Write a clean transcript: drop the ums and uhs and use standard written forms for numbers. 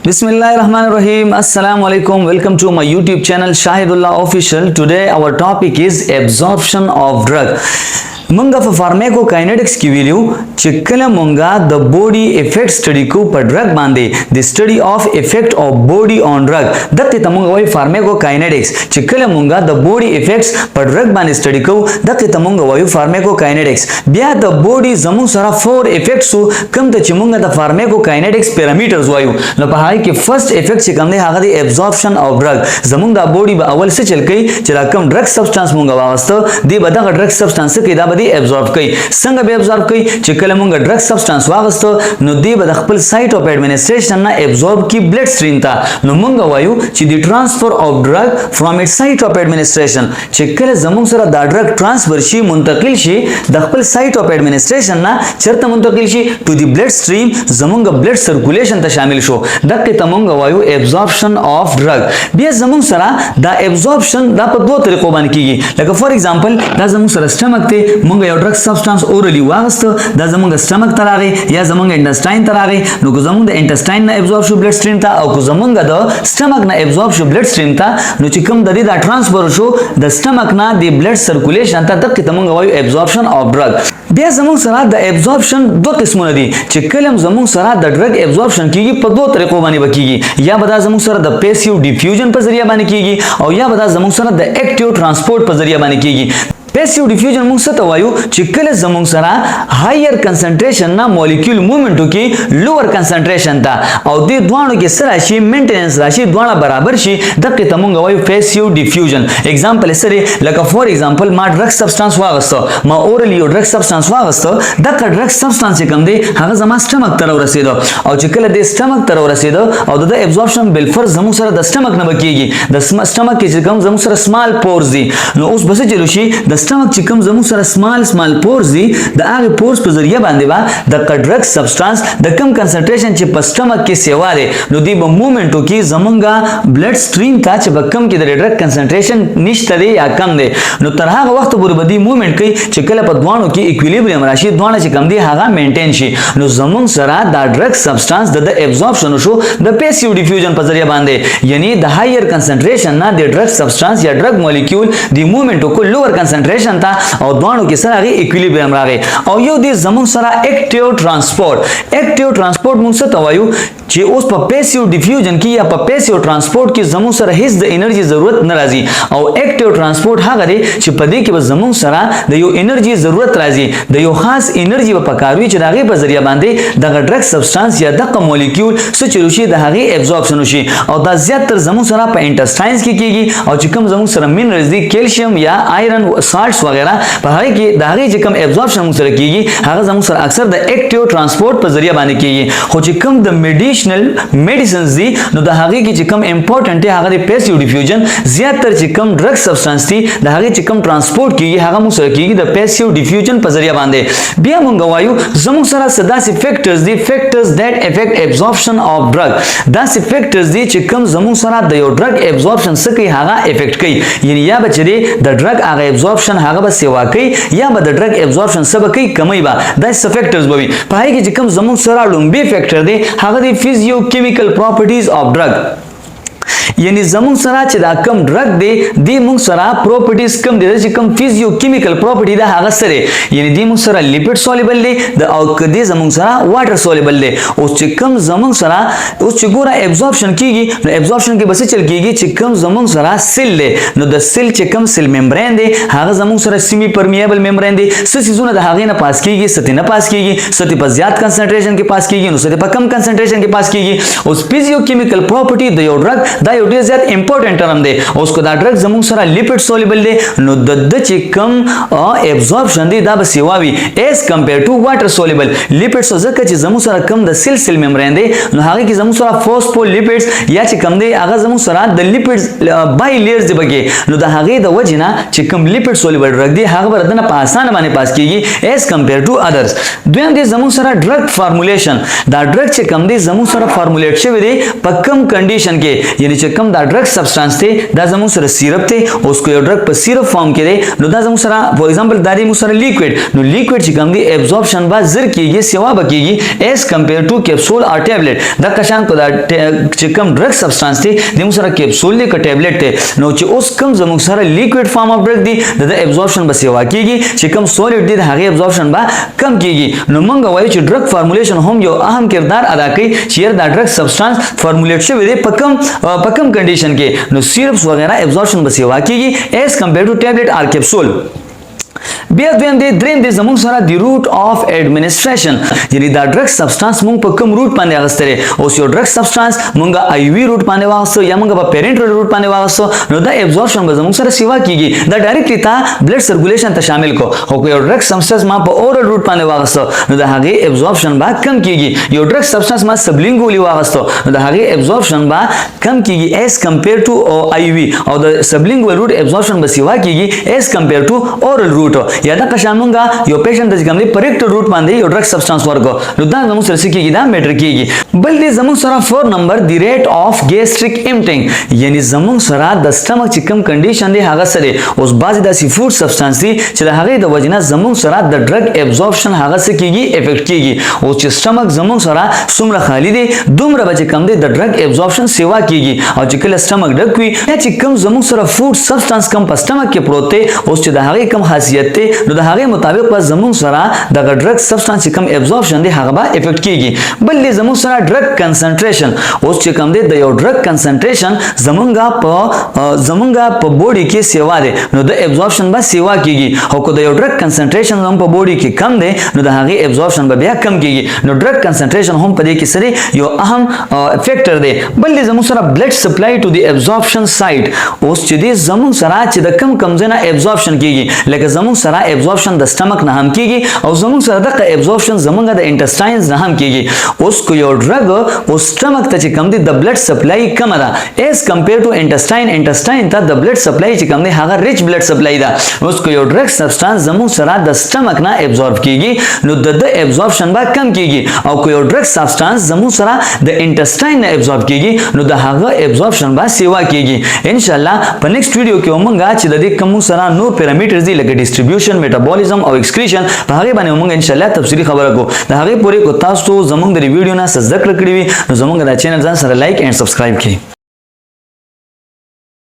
Bismillahirrahmanirrahim. Assalamu alaikum. Welcome to my YouTube channel Shahidullah Official. Today our topic is absorption of drug. मंगा फार्माकोकाइनेटिक्स की वैल्यू चिकला मंगा the body effect study को पर ड्रग बांधे the study of effect of body on drug दत्ते तमंगा वही फार्माकोकाइनेटिक्स चिकला मंगा द बॉडी इफेक्ट्स पर ड्रग बांधे स्टडी को दत्ते तमंगा वही फार्माकोकाइनेटिक्स बिया द बॉडी जमु सारा फोर इफेक्ट्स कम त चिमंगा द फार्माकोकाइनेटिक्स पैरामीटर्स वायु न पहाई के फर्स्ट इफेक्ट से कम दे हागा the absorption of drug Jammu the body अवल से चल गई चला कम ड्रग सब्सटेंस मंगा वास्तव दे बदा ड्रग सब्सटेंस के दा एब्जॉर्ब कई संग बे एब्जॉर्ब कई चिकले मंगा ड्रग सब्सटेंस वागस्तो नो दी बद खपल साइट ऑफ एडमिनिस्ट्रेशन ना एब्जॉर्ब की ब्लड स्ट्रीम ता नो मंगा वायु ची दी transfer of drug from its site of administration चिकले जमुंग सरा दा ड्रग ट्रांसफर शी मुंतकिल शी द खपल साइट ऑफ एडमिनिस्ट्रेशन ना चरत मुंतकिल शी टू दी ब्लड स्ट्रीम जमुंग ब्लड सर्कुलेशन ता शामिल शो दक्के तमंगा वायु एब्जॉर्प्शन ऑफ ड्रग बे जमुंग सरा दा एब्जॉर्प्शन दा पर दो तरीकों बन कीगी लाइक फॉर एग्जांपल दा जमुंग सरा स्टमक ते मंगा यो ड्रग सब्सटेंस ओरली वागस्त दा जमुंग स्टमक तरागे या जमुंग इंटेस्टाइन तरागे नो को जमुंग द इंटेस्टाइन ना एब्जॉर्ब शो ब्लड स्ट्रीम ता और को जमुंग द स्टमक ना एब्जॉर्ब शो ब्लड स्ट्रीम ता नो चिकम दरी दा ट्रांसफर शो द स्टमक ना द ब्लड सर्कुलेशन ता तक तमंग वायु एब्जॉर्प्शन ऑफ ड्रग बे जमुंग सरा द एब्जॉर्प्शन दो किस्मों दी चिकलम जमुंग सरा द ड्रग एब्जॉर्प्शन कीगी पर दो तरीकों बानी बकीगी या बता जमुंग सरा द पैसिव डिफ्यूजन पर जरिया बानी कीगी और या बता जमुंग सरा द एक्टिव ट्रांसपोर्ट पर जरिया बानी कीगी पैसिव डिफ्यूजन मुंगसत वायु चिकले जमुंग सरा हायर कंसंट्रेशन ना मॉलिक्यूल मूवमेंट की लोअर कंसंट्रेशन ता और दे द्वाणों के सराशी मेंटेनेंस राशि द्वाणा बराबर शी दक्के तमुंग वायु पैसिव डिफ्यूजन एग्जांपल सरे लका फॉर एग्जांपल मा ड्रग सब्सटेंस वागस्तो मा ओरली ड्रग सब्सटेंस वागस्तो दक्का ड्रग सब्सटेंस से कम दे हागा जमा स्टमक तरव रसेदो और चिकले दे स्टमक तरव रसेदो और द एब्जॉर्प्शन बिलफर जमुंग सरा द स्टमक न बकीगी द स्टमक के चिकम जमुंग सरा स्मॉल पोर्स दी नो उस बसे चलुशी द स्टमक चिकम जमुंग सरा स्मॉल पोर्स दी द आगे पोर्स पर जरिया बांधे बा द ड्रग सब्सटेंस द कम कंसंट्रेशन चे स्टमक के सेवारे नो दी मूवमेंट की जमुंगा ब्लड स्ट्रीम ता चे कम की ड्रग कंसंट्रेशन निश्तरे या कम दे नो तरह वक्त बुर बदी मूवमेंट की चिकले पद्वाणों की इक्विलिब्रियम राशि द्वाणा चे कम दी हागा मेंटेन शी नो जमुंग सरा the drug substance the absorption show the passive diffusion पर जरिया बांधे यानी द हायर कंसंट्रेशन ना द ड्रग सब्सटेंस या ड्रग मॉलिक्यूल द मूवमेंट को लोअर कंसंट्रेशन और दोनों के सरा इक्विलिब्रियम रागे और यो दी जमुंग सरा एक्टिव ट्रांसपोर्ट मुंगसत वायु जे उस पर पैसिव डिफ्यूजन की या पर पैसिव ट्रांसपोर्ट की जमुंग सरा हिज द एनर्जी जरूरत न राजी और एक्टिव ट्रांसपोर्ट हा गरे चे पदे के जमुंग सरा द यो एनर्जी जरूरत राजी द यो खास एनर्जी पकारुई चे रागे पर जरिया बांधे द ड्रग सब्सटेंस या द मॉलिक्यूल से चरुशी द हागे एब्जॉर्प्शन होशी और द ज्यादातर जमुंग सरा पर इंटेस्टाइन्स की कीगी और चिकम जमुंग सरा मिनरल्स दी कैल्शियम या आयरन साल्ट्स वगैरह पहाड़ी के दागे जिकम एब्जॉर्प्शन मुसर कीगी हागा जमुंग सरा अक्सर द एक्टिव ट्रांसपोर्ट पर जरिया बांधे कीगी हो चिकम द मेडिसिन्स दी नो द हागे की चिकम इंपॉर्टेंट है हागा द पैसिव डिफ्यूजन ज्यादातर चिकम ड्रग सब्सटेंस थी द हागे चिकम ट्रांसपोर्ट कीगी हागा मुसर कीगी द पैसिव डिफ्यूजन पर जरिया बांधे बिया मंगवायु जमुंग सरा सदा से factors that affect absorption of drug द फैक्टर्स दी चिकम जमुंग सरा द यो ड्रग एब्जॉर्प्शन सके हागा इफेक्ट कई यानी या बचरे द ड्रग आगा एब्जॉर्प्शन हागा बस सेवा कई या बद ड्रग एब्जॉर्प्शन सब कई कमई बा दैट्स फैक्टर्स बवी पाए कि जिकम जमुंग सरा लुंबी फैक्टर दे हागा दी फिजियोकेमिकल प्रॉपर्टीज ऑफ ड्रग यानी जमुंग सरा चे कम ड्रग दे दी मुंग सरा प्रॉपर्टीज कम दे चिकम फिजियोकेमिकल प्रॉपर्टी दा हागा सरे यानी दी मुंग सरा लिपिड सॉल्युबल दे द और दे जमुंग सरा वाटर सॉल्युबल दे उस चिकम जमुंग सरा उस चिगोरा एब्जॉर्प्शन कीगी नो एब्जॉर्प्शन के बसे चल कीगी चिकम जमुंग सरा सेल दे नो द सेल चिकम सेल मेम्ब्रेन दे हागा जमुंग सरा सेमी परमिएबल मेम्ब्रेन दे ससिजुना द हागे ना पास कीगी सति ना पास कीगी सति पर ज्यादा कंसंट्रेशन के पास कीगी नो सति पर कम कंसंट्रेशन के पास कीगी उस फिजियोकेमिकल प्रॉपर्टी द यो ड्रग द यो ज्यादा इंपॉर्टेंट टर्म दे उसको दा ड्रग जमुंग सरा लिपिड सॉल्युबल दे नो द चिकम एब्जॉर्प्शन दे दा सेवावी as compared to water soluble lipids so जक चे जमुंग सरा कम द सेल मेम्ब्रेन दे नो हागे की जमुंग सरा फॉस्फोलिपिड्स या चिकम दे आगा जमुंग सरा द लिपिड्स बाय लेयर्स दे बगे नो द हागे द वजिना चिकम लिपिड सॉल्युबल ड्रग दे हागे बरदन आसान माने पास कीगी एज कंपेयर टू अदर्स द्वयम दे जमुंग सरा ड्रग फार्मुलेशन द ड्रग चिकम दे जमुंग सरा फार्मुलेट छे दे पक्कम कंडीशन के यानी چې کوم دا ډرګ سبسټانس ته دا زموږ سره سیرپ ته اوس کو یو ډرګ په سیرپ فارم کې دی نو دا زموږ سره فور ایگزامپل دا دی موږ سره لیکوډ نو لیکوډ چې کوم دی ابزورپشن با زر کیږي سیوا بکیږي ایز کمپیر ټو کیپسول اور ټیبلیټ دا کشان کو دا چې کوم ډرګ سبسټانس ته د موږ سره کیپسول دی ک ټیبلیټ ته نو چې اوس کوم زموږ سره لیکوډ فارم اف ډرګ دی د ابزورپشن به سیوا کیږي چې کوم سولیډ دی د هغه ابزورپشن با کم کیږي نو موږ وایو چې ډرګ فارمولیشن هم یو اهم کردار ادا کوي چې دا ډرګ سبسټانس فارمولیټ شوی دی په کم کنډیشن کې نو سیرپس وغیرہ ابزورپشن به سیوا کیږي ایز کمپیر ټو ټیبلیټ اور کیپسول بیا دویم دی دریم دی زموږ سره دی روټ اف ایڈمنسټریشن یعنی دا ډرګ سبسټانس موږ په کوم روټ باندې اغستره اوس یو ډرګ سبسټانس موږ آی وی روټ باندې واغستو یا موږ په پیرنټل روټ باندې واغستو نو دا ابزورپشن به زموږ سره سیوا کیږي دا ډایرکټلی تا بلډ سرکولیشن ته شامل کو او یو ډرګ سبسټانس ما په اورل روټ باندې واغستو نو دا هغه ابزورپشن با کم کیږي یو ډرګ سبسټانس ما سبلینګولی واغستو نو دا هغه ابزورپشن با کم کیږي ایز کمپیر ټو آی وی او د سبلینګول روټ ابزورپشن به سیوا کیږي ایز کمپیر ټو اورل روټ یا دا شامونګه یو پیشنټ د کوم دی پریکټ روټ باندې یو ډرګ سبسټانس ورکو نو دا زموږ سره کیږي دا میټر کیږي بل دې زموږ سره 4 نمبر دی ریټ اف گیسټریک ایمټینګ یعنی زموږ سره د سټمک چې کوم کنډیشن دی هغه سره اوس بعضی د سی فود سبسټانس دی چې د هغه د وجنه زموږ سره د ډرګ ابزورپشن هغه سره کیږي افیکټ کیږي او چې سټمک زموږ سره څومره خالی دی دومره به کم دی د ډرګ ابزورپشن سیوا کیږي او چې کله سټمک ډک وي یا چې کوم زموږ سره فود سبسټانس کم په سټمک کې پروت دی اوس چې د هغه کوم خاصیت دی نو د هغه مطابق په زموږ سره د ډرګ سبسټانس کم ابزورپشن دی هغه به افیکټ کیږي بل دې زموږ سره ډرګ کنسنټریشن اوس چې کم دی د یو ډرګ کنسنټریشن زمونږه په بوډي کې سیوا دی نو د ابزورپشن به سیوا کیږي او کو د یو ډرګ کنسنټریشن هم په بوډي کې کم دی نو د هغه ابزورپشن به بیا کم کیږي نو ډرګ کنسنټریشن هم په دې کې سره یو اهم فیکٹر دی بل دې زموږ سره بلډ سپلای ټو دی ابزورپشن سایت اوس چې دې زموږ سره چې د کم ځنه ابزورپشن کیږي لکه زموږ سره ابزورپشن د سټمک نه هم کیږي او زموږ سره د ابزورپشن زموږ د انټسټاینز نه هم کیږي اوس کو یو ډرګ او سټمک ته چې کم دی د بلډ سپلای کم ده ایز کمپیر ټو انټسټاین ته د بلډ سپلای چې کم دی هغه ریچ بلډ سپلای ده اوس کو یو ډرګ سبسټانس زموږ سره د سټمک نه ابزورب کیږي نو د ابزورپشن با کم کیږي او کو یو ډرګ سبسټانس زموږ سره د انټسټاین نه ابزورب کیږي نو د هغه ابزورپشن با سیوا کیږي ان شاء الله په نیکسټ ویډیو کې ومنګه چې د دې کوم سره نور پیرامیټرز دي لکه ډیسټریبیوشن میټابولیزم او ایکسکریشن په هغه باندې موږ ان شاء الله تفصیلی خبره کو د هغه پورې کو تاسو زموږ د ویډیو نه څه ذکر کړی وي نو زموږ د چینل ځان سره لایک اینڈ سبسکرایب کړئ